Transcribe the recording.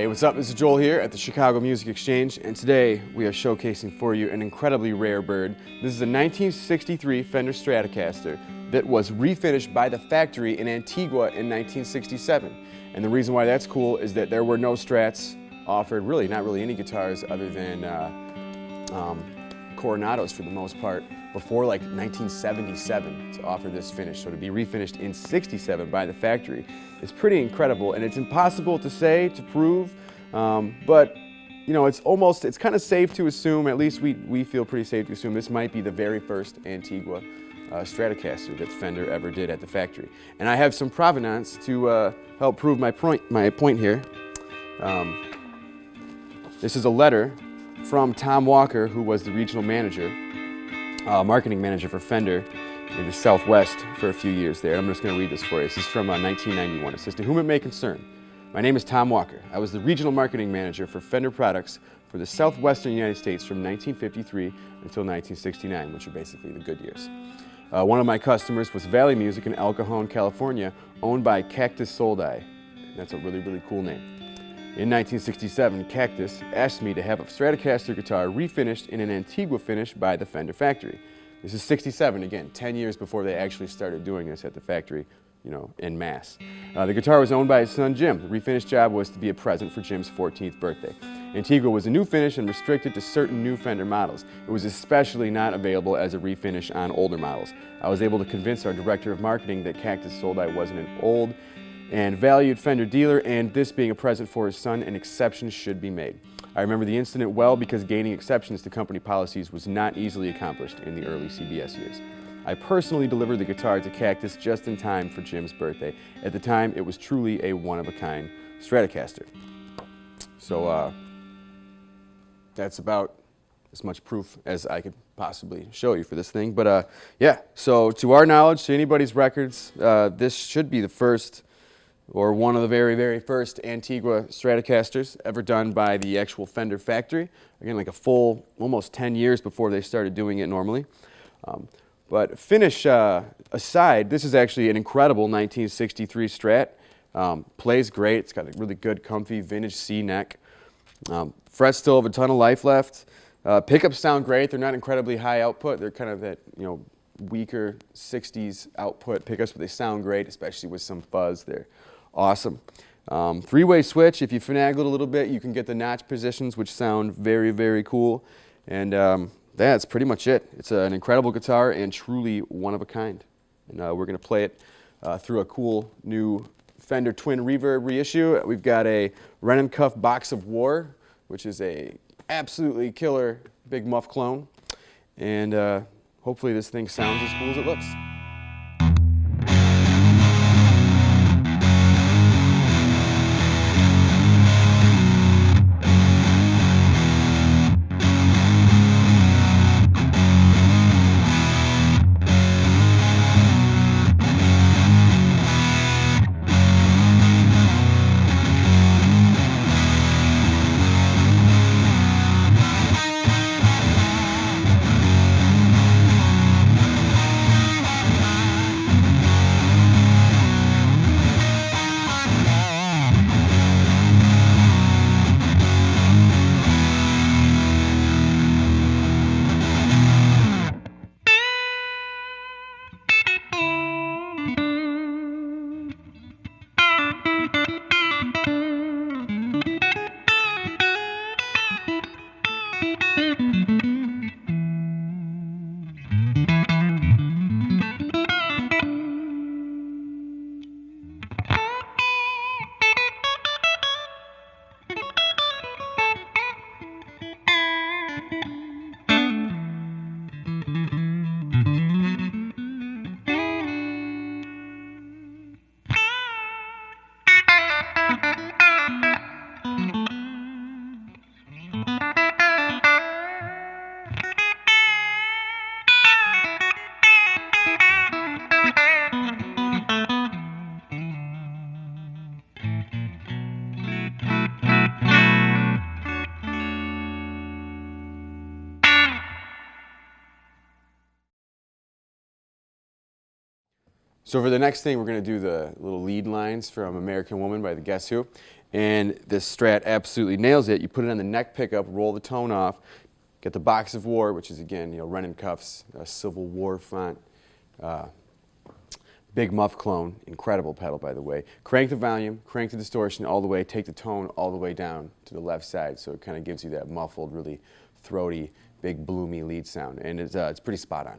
Hey, what's up? This is Joel here at the Chicago Music Exchange, and today we are showcasing for you an incredibly rare bird. This is a 1963 Fender Stratocaster that was refinished by the factory in Antigua in 1967. And the reason why that's cool is that there were no Strats offered, really, not really any guitars other than Coronados for the most part, before like 1977 to offer this finish. So to be refinished in 67 by the factory is pretty incredible, and it's impossible to say, to prove, but you know, it's kind of safe to assume, at least we feel pretty safe to assume, this might be the very first Antigua Stratocaster that Fender ever did at the factory. And I have some provenance to help prove my point here. This is a letter from Tom Walker, who was the regional manager, marketing manager for Fender in the Southwest for a few years there. I'm just going to read this for you. This is from 1991. It says, "To whom it may concern, my name is Tom Walker. I was the regional marketing manager for Fender products for the Southwestern United States from 1953 until 1969, which are basically the good years. One of my customers was Valley Music in El Cajon, California, owned by Cactus Soldai." That's a really, really cool name. "In 1967, Cactus asked me to have a Stratocaster guitar refinished in an Antigua finish by the Fender factory." This is 67, again, 10 years before they actually started doing this at the factory, you know, en masse. The guitar was owned by his son, Jim. The refinished job was to be a present for Jim's 14th birthday. Antigua was a new finish and restricted to certain new Fender models. It was especially not available as a refinish on older models. I was able to convince our director of marketing that Cactus Soldai wasn't an old and valued Fender dealer, and this being a present for his son, an exception should be made. I remember the incident well because gaining exceptions to company policies was not easily accomplished in the early CBS years. I personally delivered the guitar to Cactus just in time for Jim's birthday. At the time, it was truly a one-of-a-kind Stratocaster." So that's about as much proof as I could possibly show you for this thing. But yeah, so to our knowledge, to anybody's records, this should be the first, or one of the very, very first Antigua Stratocasters ever done by the actual Fender factory. Again, like a full, almost 10 years before they started doing it normally. But finish aside, this is actually an incredible 1963 Strat. Plays great. It's got a really good, comfy, vintage C neck. Frets still have a ton of life left. Pickups sound great. They're not incredibly high output. They're kind of that, you know, weaker 60s output pickups, but they sound great, especially with some fuzz. They're awesome. Three-way switch. If you finagle it a little bit, you can get the notch positions, which sound very, very cool. And that's pretty much it. It's an incredible guitar and truly one of a kind. And we're going to play it through a cool new Fender Twin Reverb reissue. We've got a Wren Cuff Box of War, which is a absolutely killer big muff clone. And hopefully this thing sounds as cool as it looks. So for the next thing, we're going to do the little lead lines from American Woman by the Guess Who. And this Strat absolutely nails it. You put it on the neck pickup, roll the tone off, get the Box of War, which is again, Wren and Cuffs, Civil War font, big muff clone, incredible pedal by the way. Crank the volume, crank the distortion all the way, take the tone all the way down to the left side, so it kind of gives you that muffled, really throaty, big bloomy lead sound, and it's pretty spot on.